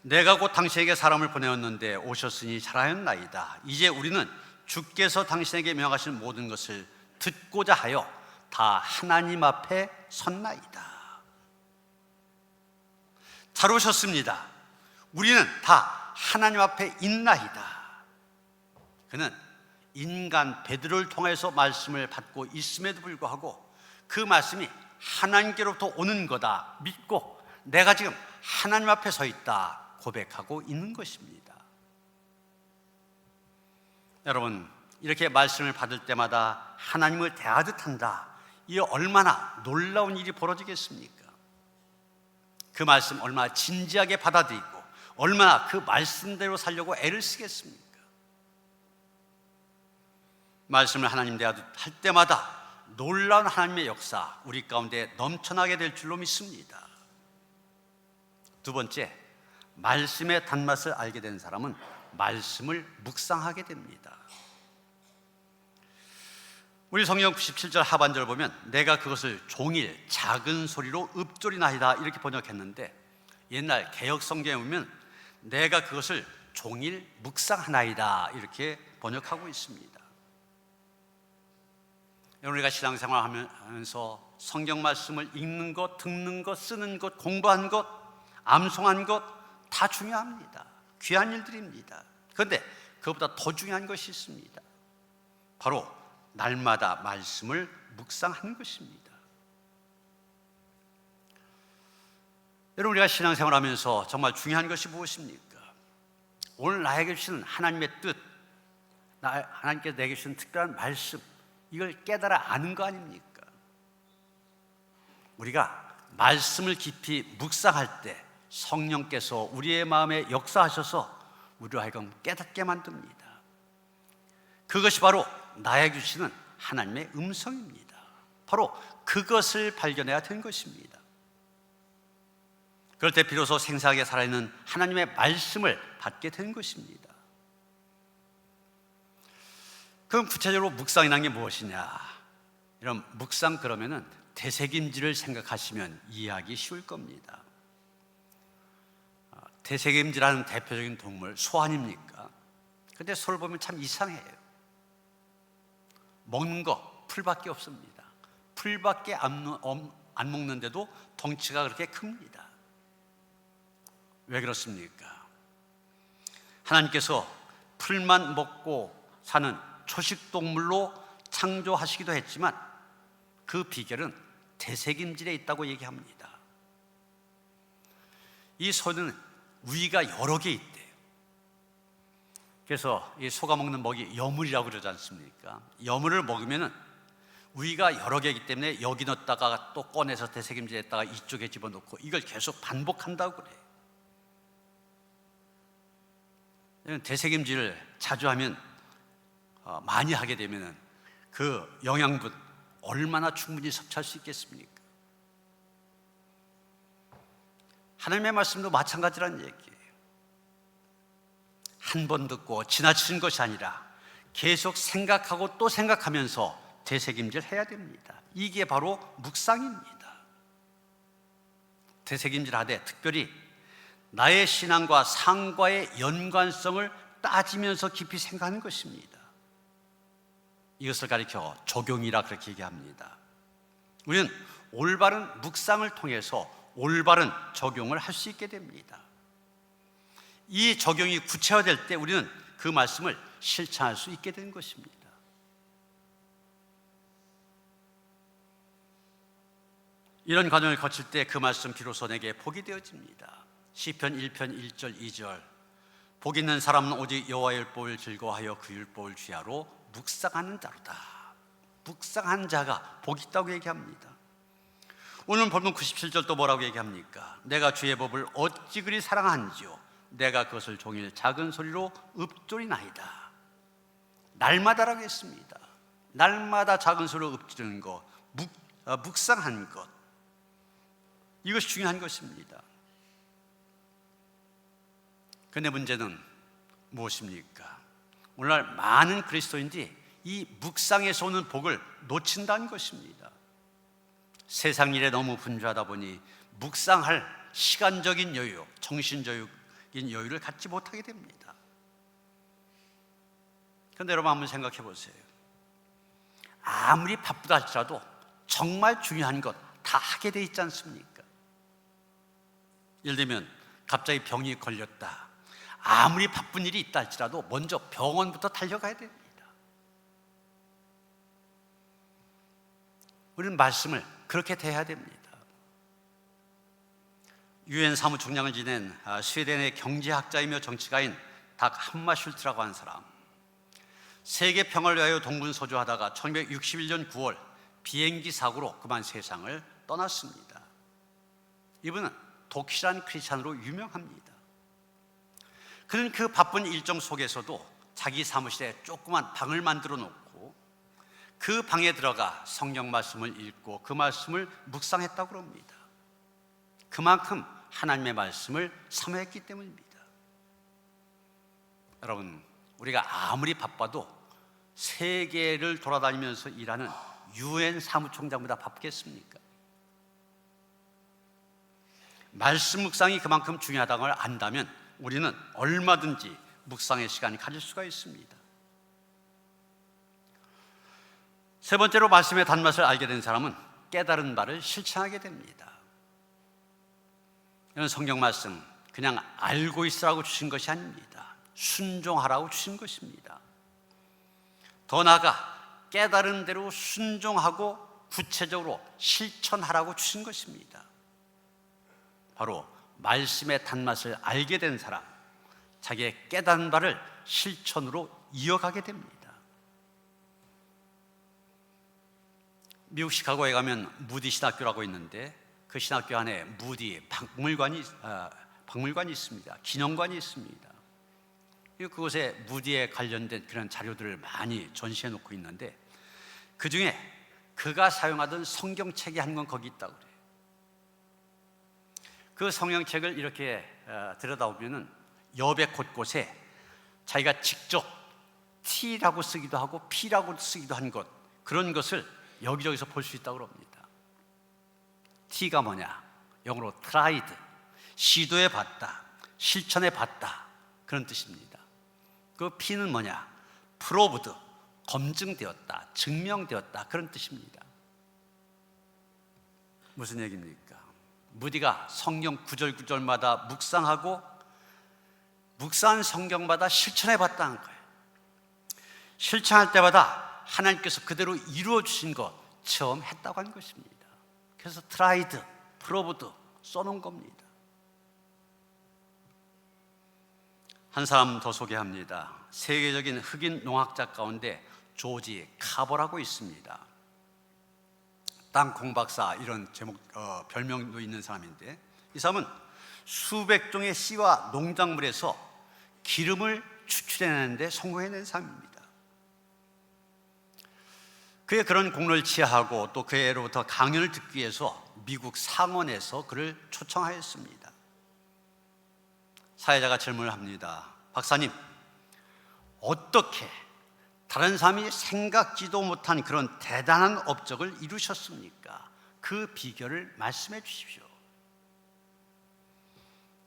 내가 곧 당신에게 사람을 보내었는데 오셨으니 잘하였나이다. 이제 우리는 주께서 당신에게 명하신 모든 것을 듣고자 하여 다 하나님 앞에 섰나이다. 잘 오셨습니다. 우리는 다 하나님 앞에 있나이다. 그는 인간 베드로를 통해서 말씀을 받고 있음에도 불구하고 그 말씀이 하나님께로부터 오는 거다 믿고 내가 지금 하나님 앞에 서 있다 고백하고 있는 것입니다. 여러분, 이렇게 말씀을 받을 때마다 하나님을 대하듯 한다. 이게 얼마나 놀라운 일이 벌어지겠습니까? 그 말씀 얼마나 진지하게 받아들이고 얼마나 그 말씀대로 살려고 애를 쓰겠습니까? 말씀을 하나님 대하듯 할 때마다 놀라운 하나님의 역사 우리 가운데 넘쳐나게 될 줄로 믿습니다. 두 번째, 말씀의 단맛을 알게 된 사람은 말씀을 묵상하게 됩니다. 우리 성경 97절 하반절을 보면 내가 그것을 종일 작은 소리로 읊조리나이다 이렇게 번역했는데 옛날 개역 성경에 보면 내가 그것을 종일 묵상하나이다 이렇게 번역하고 있습니다. 우리가 신앙생활 하면서 성경 말씀을 읽는 것, 듣는 것, 쓰는 것, 공부하는 것 암송한 것 다 중요합니다. 귀한 일들입니다. 그런데 그것보다 더 중요한 것이 있습니다. 바로 날마다 말씀을 묵상하는 것입니다. 여러분, 우리가 신앙생활하면서 정말 중요한 것이 무엇입니까? 오늘 나에게 주시는 하나님의 뜻, 하나님께서 내게 주신 특별한 말씀, 이걸 깨달아 아는 거 아닙니까? 우리가 말씀을 깊이 묵상할 때 성령께서 우리의 마음에 역사하셔서 우리로 하여금 깨닫게 만듭니다. 그것이 바로 나에게 주시는 하나님의 음성입니다. 바로 그것을 발견해야 되는 것입니다. 그럴 때 비로소 생생하게 살아있는 하나님의 말씀을 받게 되는 것입니다. 그럼 구체적으로 묵상이라는 게 무엇이냐? 이런 묵상 그러면은 되새김질을 생각하시면 이해하기 쉬울 겁니다. 되새김질하는 대표적인 동물 소 아닙니까? 근데 소를 보면 참 이상해요. 먹는 거 풀밖에 없습니다. 풀밖에 안 먹는데도 덩치가 그렇게 큽니다. 왜 그렇습니까? 하나님께서 풀만 먹고 사는 초식동물로 창조하시기도 했지만 그 비결은 되새김질에 있다고 얘기합니다. 이 소는 위가 여러 개 있대요. 그래서 이 소가 먹는 먹이 여물이라고 그러지 않습니까? 여물을 먹으면 위가 여러 개이기 때문에 여기 넣었다가 또 꺼내서 되새김질했다가 이쪽에 집어넣고 이걸 계속 반복한다고 그래요. 되새김질을 자주 하면, 많이 하게 되면 그 영양분 얼마나 충분히 섭취할 수 있겠습니까? 하나님의 말씀도 마찬가지라는 얘기예요. 한 번 듣고 지나치는 것이 아니라 계속 생각하고 또 생각하면서 되새김질 해야 됩니다. 이게 바로 묵상입니다. 되새김질 하되 특별히 나의 신앙과 상과의 연관성을 따지면서 깊이 생각하는 것입니다. 이것을 가리켜 적용이라 그렇게 얘기합니다. 우리는 올바른 묵상을 통해서 올바른 적용을 할 수 있게 됩니다. 이 적용이 구체화될 때 우리는 그 말씀을 실천할 수 있게 되는 것입니다. 이런 과정을 거칠 때 그 말씀 비로소 내게 복이 되어집니다. 시편 1편 1절 2절 복 있는 사람은 오직 여호와의 율법을 즐거워하여 그 율법을 주야로 묵상하는 자로다. 묵상한 자가 복이 있다고 얘기합니다. 오늘 본문 97절도 뭐라고 얘기합니까? 내가 주의 법을 어찌 그리 사랑하는지요 내가 그것을 종일 작은 소리로 읊조리나이다. 날마다라고 했습니다. 날마다 작은 소리로 읊조리는 것, 묵상한 것, 이것이 중요한 것입니다. 그런데 문제는 무엇입니까? 오늘날 많은 그리스도인들이 이 묵상에서 오는 복을 놓친다는 것입니다. 세상 일에 너무 분주하다 보니 묵상할 시간적인 여유, 정신적인 여유를 갖지 못하게 됩니다. 그런데 여러분 한번 생각해 보세요. 아무리 바쁘다 할지라도 정말 중요한 것 다 하게 돼 있지 않습니까? 예를 들면 갑자기 병이 걸렸다. 아무리 바쁜 일이 있다 할지라도 먼저 병원부터 달려가야 됩니다. 우리는 말씀을 그렇게 대해야 됩니다. 유엔 사무총장을 지낸 스웨덴의 경제학자이며 정치가인 닥 함마슐트라고 하는 사람, 세계 평화를 위하여 동분서주하다가 1961년 9월 비행기 사고로 그만 세상을 떠났습니다. 이분은 독실한 크리스찬으로 유명합니다. 그는 그 바쁜 일정 속에서도 자기 사무실에 조그만 방을 만들어 놓고 그 방에 들어가 성경 말씀을 읽고 그 말씀을 묵상했다고 합니다. 그만큼 하나님의 말씀을 사모했기 때문입니다. 여러분, 우리가 아무리 바빠도 세계를 돌아다니면서 일하는 유엔 사무총장보다 바쁘겠습니까? 말씀 묵상이 그만큼 중요하다는 걸 안다면 우리는 얼마든지 묵상의 시간을 가질 수가 있습니다. 세 번째로 말씀의 단맛을 알게 된 사람은 깨달은 바를 실천하게 됩니다. 이런 성경 말씀 그냥 알고 있으라고 주신 것이 아닙니다. 순종하라고 주신 것입니다. 더 나아가 깨달은 대로 순종하고 구체적으로 실천하라고 주신 것입니다. 바로 말씀의 단맛을 알게 된 사람, 자기의 깨달은 바를 실천으로 이어가게 됩니다. 미국 시카고에 가면 무디 신학교라고 있는데 그 신학교 안에 무디 박물관이 있습니다. 기념관이 있습니다. 그곳에 무디에 관련된 그런 자료들을 많이 전시해 놓고 있는데 그 중에 그가 사용하던 성경책이 한 권 거기 있다고 그래요. 그 성경책을 이렇게 들여다보면은 여백 곳곳에 자기가 직접 T라고 쓰기도 하고 P라고 쓰기도 한 것, 그런 것을 여기저기서 볼 수 있다고 합니다. T가 뭐냐? 영어로 tried, 시도해 봤다, 실천해 봤다, 그런 뜻입니다. 그 P는 뭐냐? proved, 검증되었다, 증명되었다, 그런 뜻입니다. 무슨 얘기입니까? 무디가 성경 구절구절마다 묵상하고 묵상한 성경마다 실천해 봤다는 거예요. 실천할 때마다 하나님께서 그대로 이루어 주신 것 처음 했다고 한 것입니다. 그래서 tried, proved 써놓은 겁니다. 한 사람 더 소개합니다. 세계적인 흑인 농학자 가운데 조지 카버라고 있습니다. 땅콩 박사 이런 제목 별명도 있는 사람인데, 이 사람은 수백 종의 씨와 농작물에서 기름을 추출해내는데 성공해낸 사람입니다. 그의 그런 공로를 취하고 또 그로부터 강연을 듣기 위해서 미국 상원에서 그를 초청하였습니다. 사회자가 질문을 합니다. 박사님, 어떻게 다른 사람이 생각지도 못한 그런 대단한 업적을 이루셨습니까? 그 비결을 말씀해 주십시오.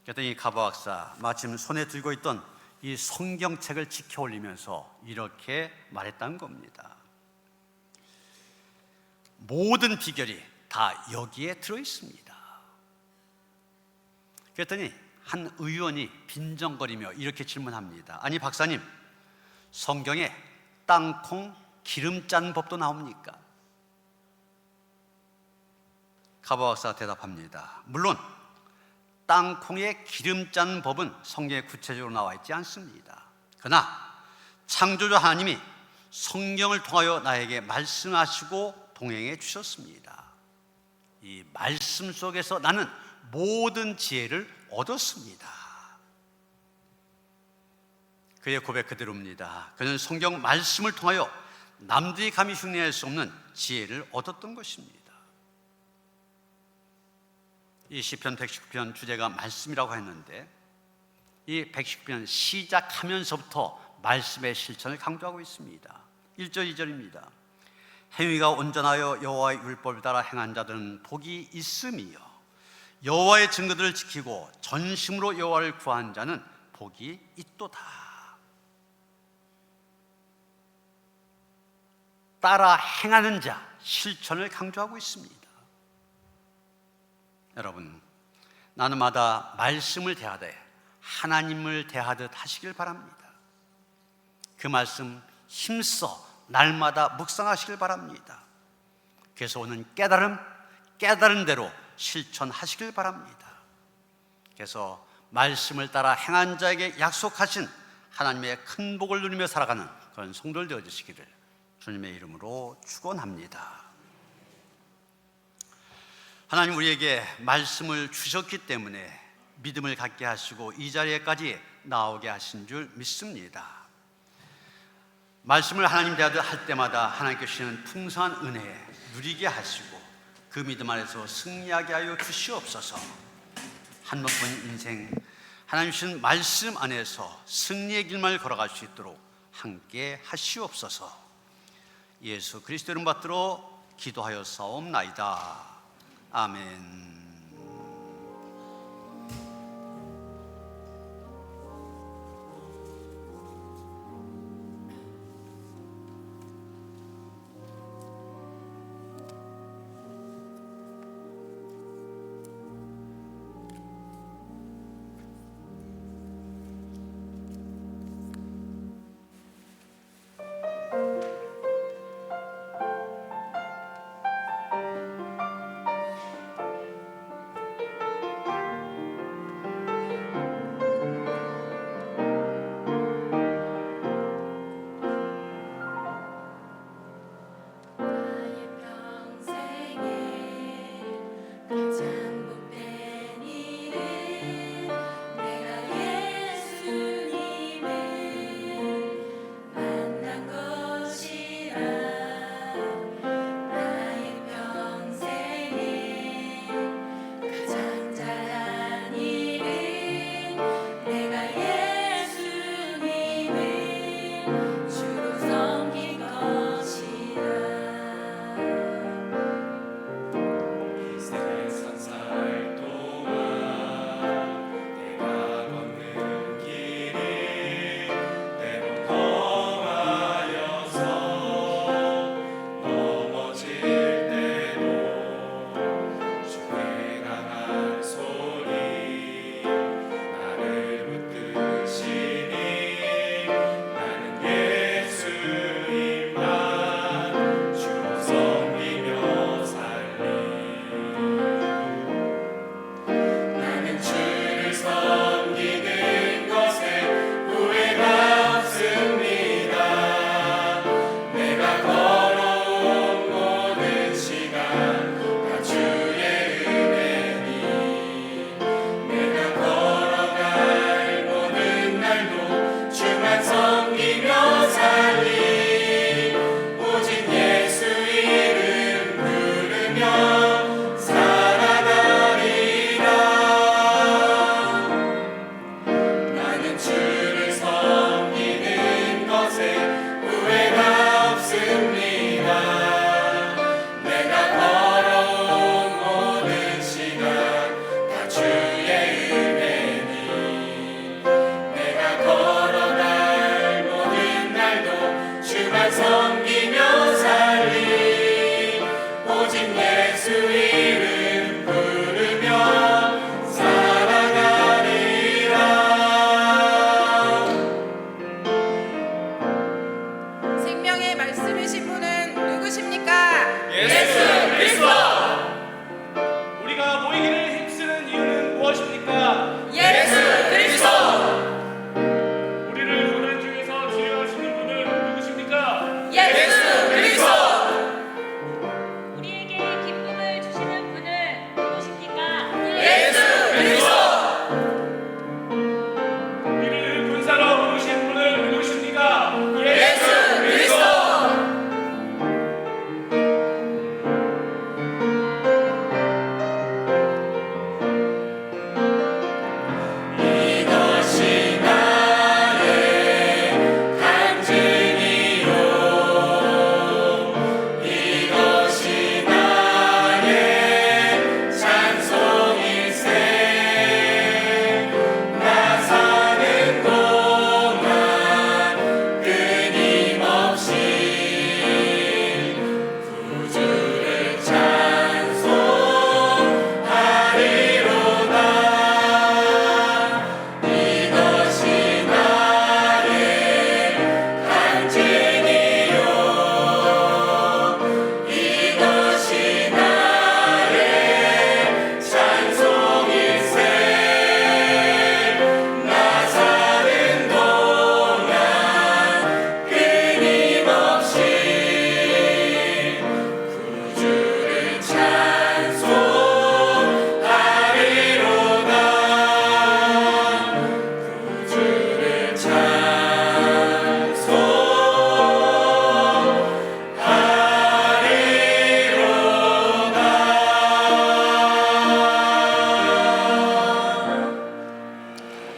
그랬더니 카버 박사 마침 손에 들고 있던 이 성경책을 지켜 올리면서 이렇게 말했다는 겁니다. 모든 비결이 다 여기에 들어 있습니다. 그랬더니 한 의원이 빈정거리며 이렇게 질문합니다. 아니 박사님, 성경에 땅콩 기름 짠 법도 나옵니까? 카버 박사가 대답합니다. 물론 땅콩에 기름 짠 법은 성경에 구체적으로 나와 있지 않습니다. 그러나 창조주 하나님이 성경을 통하여 나에게 말씀하시고 동행해 주셨습니다. 이 말씀 속에서 나는 모든 지혜를 얻었습니다. 그의 고백 그대로입니다. 그는 성경 말씀을 통하여 남들이 감히 흉내낼 수 없는 지혜를 얻었던 것입니다. 이 시편 119편 주제가 말씀이라고 했는데, 이 119편 시작하면서부터 말씀의 실천을 강조하고 있습니다. 1절 2절입니다. 행위가 온전하여 여호와의 율법을 따라 행한 자들은 복이 있음이요 여호와의 증거들을 지키고 전심으로 여호와를 구한 자는 복이 있도다. 따라 행하는 자, 실천을 강조하고 있습니다. 여러분, 나날마다 말씀을 대하되 하나님을 대하듯 하시길 바랍니다. 그 말씀 힘써 날마다 묵상하시길 바랍니다. 그래서 오는 깨달은 대로 실천하시길 바랍니다. 그래서 말씀을 따라 행한 자에게 약속하신 하나님의 큰 복을 누리며 살아가는 그런 성도들 되어주시기를 주님의 이름으로 축원합니다. 하나님 우리에게 말씀을 주셨기 때문에 믿음을 갖게 하시고 이 자리에까지 나오게 하신 줄 믿습니다. 말씀을 하나님 대하듯 할 때마다 하나님께 주시는 풍성한 은혜에 누리게 하시고 그 믿음 안에서 승리하게 하여 주시옵소서. 한 번뿐인 인생 하나님 주신 말씀 안에서 승리의 길만을 걸어갈 수 있도록 함께 하시옵소서. 예수 그리스도 이름 받들어 기도하여 싸움나이다. 아멘.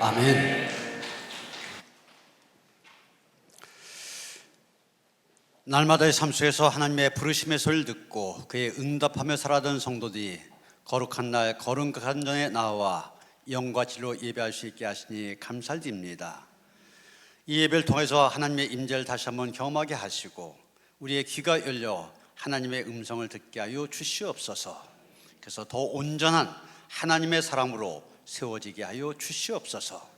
아멘. 날마다의 삶 속에서 하나님의 부르심의 소리를 듣고 그에 응답하며 살아던 성도들이 거룩한 날 거룩한 전에 나와 영과 진리로 예배할 수 있게 하시니 감사드립니다. 이 예배를 통해서 하나님의 임재를 다시 한번 경험하게 하시고 우리의 귀가 열려 하나님의 음성을 듣게 하여 주시옵소서. 그래서 더 온전한 하나님의 사람으로 세워지게 하여 주시옵소서.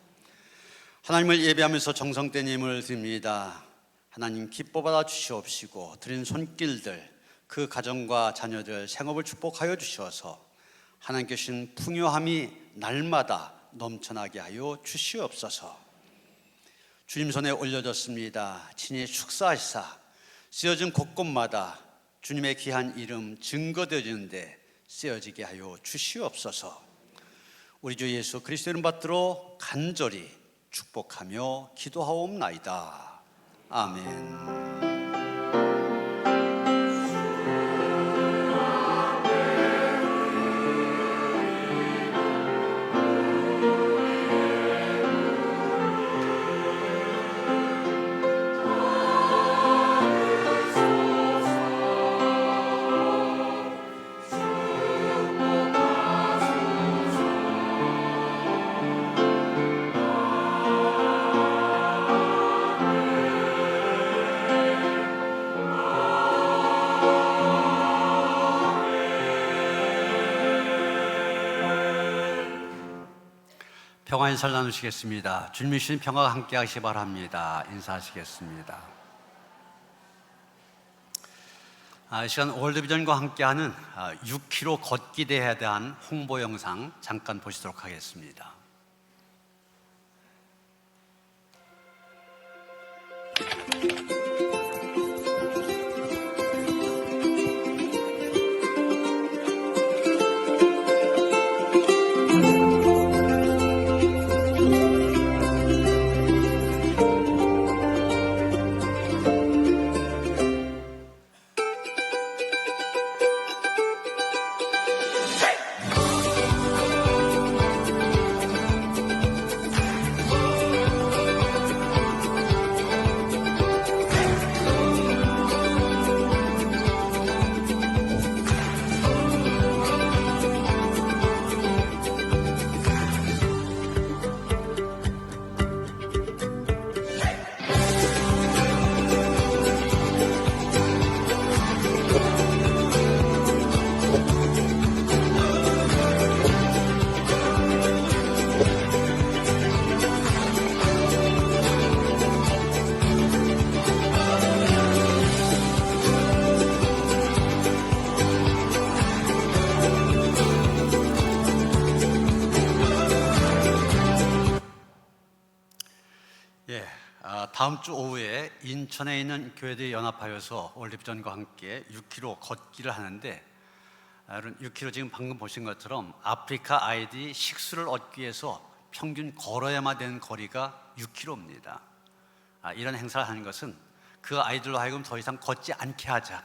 하나님을 예배하면서 정성된 예물을 드립니다. 하나님 기뻐받아 주시옵시고 드린 손길들 그 가정과 자녀들 생업을 축복하여 주셔서 하나님께 주신 풍요함이 날마다 넘쳐나게 하여 주시옵소서. 주님 손에 올려졌습니다. 친히 축사하시사 쓰여진 곳곳마다 주님의 귀한 이름 증거되어지는데 쓰여지게 하여 주시옵소서. 우리 주 예수 그리스도 이름 받들어 간절히 축복하며 기도하옵나이다. 아멘. 평안히 살 나누시겠습니다. 주님이 주신 평화가 함께 하시기 바랍니다. 인사하시겠습니다. 이 시간 월드비전과 함께하는 6km 걷기 대회에 대한 홍보 영상 잠깐 보시도록 하겠습니다. 다음 주 오후에 인천에 있는 교회들이 연합하여서 월드비전과 함께 6km 걷기를 하는데 6km 지금 방금 보신 것처럼 아프리카 아이들이 식수를 얻기 위해서 평균 걸어야만 되는 거리가 6km입니다. 이런 행사를 하는 것은 그 아이들로 하여금 더 이상 걷지 않게 하자.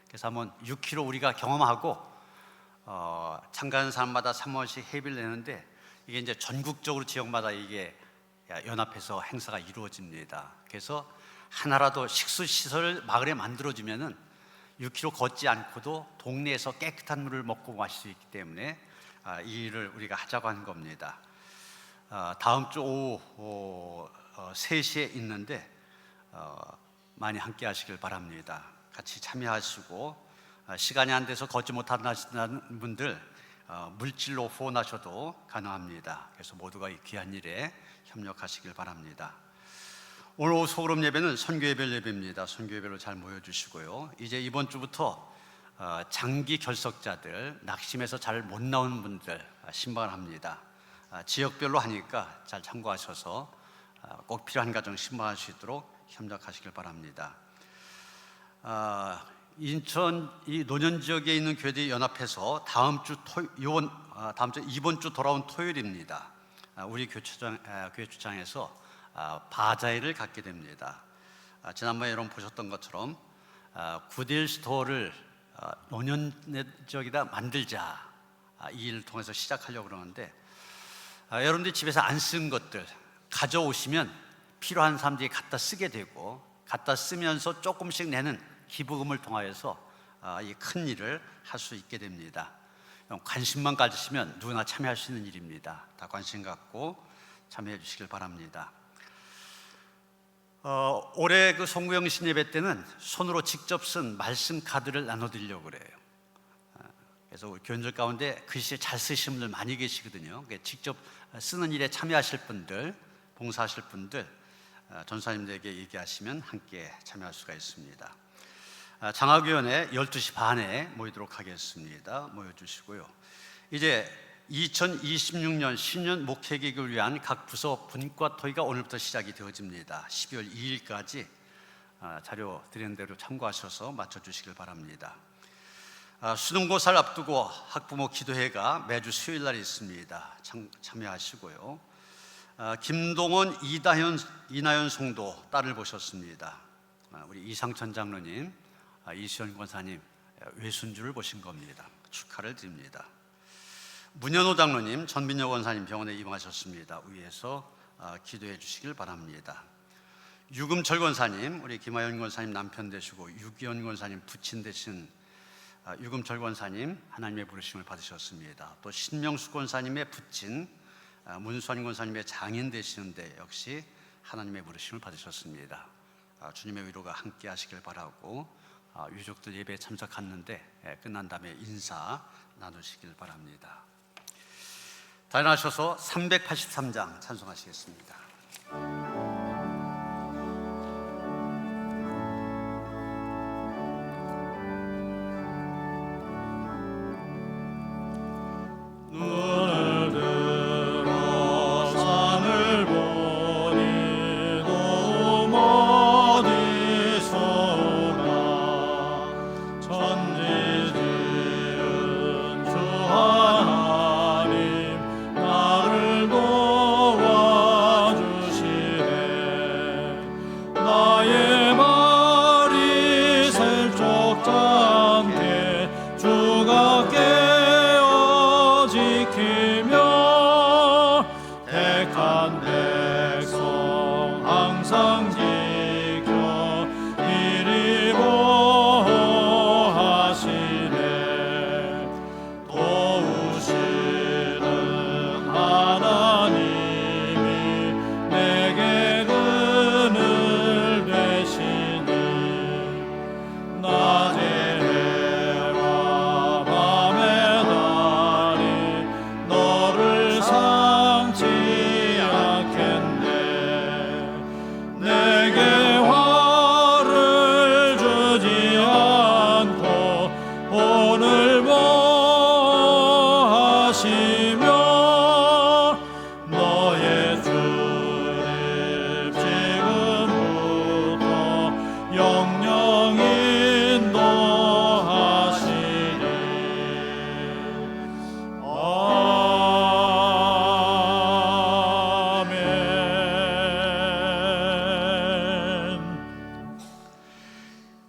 그래서 한번 6km 우리가 경험하고 참가하는 사람마다 3원씩 회비를 내는데 이게 이제 전국적으로 지역마다 이게 연합해서 행사가 이루어집니다. 그래서 하나라도 식수시설을 마을에 만들어주면은 6km 걷지 않고도 동네에서 깨끗한 물을 먹고 마실 수 있기 때문에 이 일을 우리가 하자고 하는 겁니다. 다음 주 오후 3시에 있는데 많이 함께 하시길 바랍니다. 같이 참여하시고 시간이 안 돼서 걷지 못하는 분들 물질로 후원하셔도 가능합니다. 그래서 모두가 이 귀한 일에 협력하시길 바랍니다. 오늘 오후 소그룹 예배는 선교예배 예배입니다. 선교예배로 잘 모여주시고요. 이제 이번 주부터 장기 결석자들, 낙심해서 잘 못 나오는 분들 신방합니다. 지역별로 하니까 잘 참고하셔서 꼭 필요한 가정 신방할 수 있도록 협력하시길 바랍니다. 인천 이 노년 지역에 있는 교회들이 연합해서 이번 주 돌아온 토요일입니다. 우리 교회 주장에서 바자회를 갖게 됩니다. 지난번에 여러분 보셨던 것처럼 구딜 스토어를 노년 지역에다 만들자 이 일을 통해서 시작하려고 그러는데 여러분들이 집에서 안 쓴 것들 가져오시면 필요한 사람들이 갖다 쓰게 되고, 갖다 쓰면서 조금씩 내는 기부금을 통하여서 이 큰 일을 할 수 있게 됩니다. 관심만 가지시면 누구나 참여할 수 있는 일입니다. 다 관심 갖고 참여해 주시길 바랍니다. 올해 그 송구영신 예배 때는 손으로 직접 쓴 말씀 카드를 나눠드리려고 그래요. 그래서 우리 교인들 가운데 글씨 잘 쓰시는 분들 많이 계시거든요. 직접 쓰는 일에 참여하실 분들, 봉사하실 분들, 전사님들에게 얘기하시면 함께 참여할 수가 있습니다. 장학위원회 12시 반에 모이도록 하겠습니다. 모여주시고요. 이제 2026년 신년 목회계획을 위한 각 부서 분과 토의가 오늘부터 시작이 되어집니다. 12월 2일까지 자료 드리는 대로 참고하셔서 맞춰주시길 바랍니다. 수능고사를 앞두고 학부모 기도회가 매주 수요일 날 있습니다. 참여하시고요. 김동원, 이나연 송도 딸을 보셨습니다. 우리 이상천 장로님, 이수연 권사님 외순주를 보신 겁니다. 축하를 드립니다. 문현호 장로님, 전민여 권사님 병원에 입원하셨습니다. 위에서 기도해 주시길 바랍니다. 유금철 권사님, 우리 김하연 권사님 남편 되시고 유기현 권사님 부친 되신 유금철 권사님 하나님의 부르심을 받으셨습니다. 또 신명수 권사님의 부친 문수환 권사님의 장인 되시는데 역시 하나님의 부르심을 받으셨습니다. 주님의 위로가 함께 하시길 바라고, 유족들 예배에 참석했는데 끝난 다음에 인사 나누시길 바랍니다. 다 일어나셔서 383장 찬송하시겠습니다.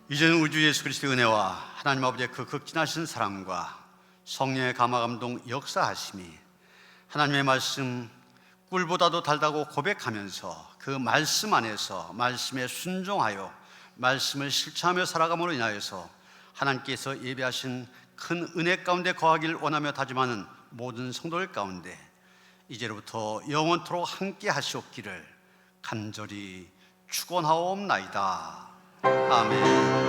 이제는 우주 예수 그리스도의 은혜와 하나님 아버지의 그 극진하신 사랑과 성령의 감화감동 역사하심이 하나님의 말씀 꿀보다도 달다고 고백하면서 그 말씀 안에서 말씀에 순종하여 말씀을 실천하며 살아감으로 인하여서 하나님께서 예배하신 큰 은혜 가운데 거하기를 원하며 다짐하는 모든 성도들 가운데 이제로부터 영원토록 함께 하시옵기를 간절히 축원하옵나이다. 아멘.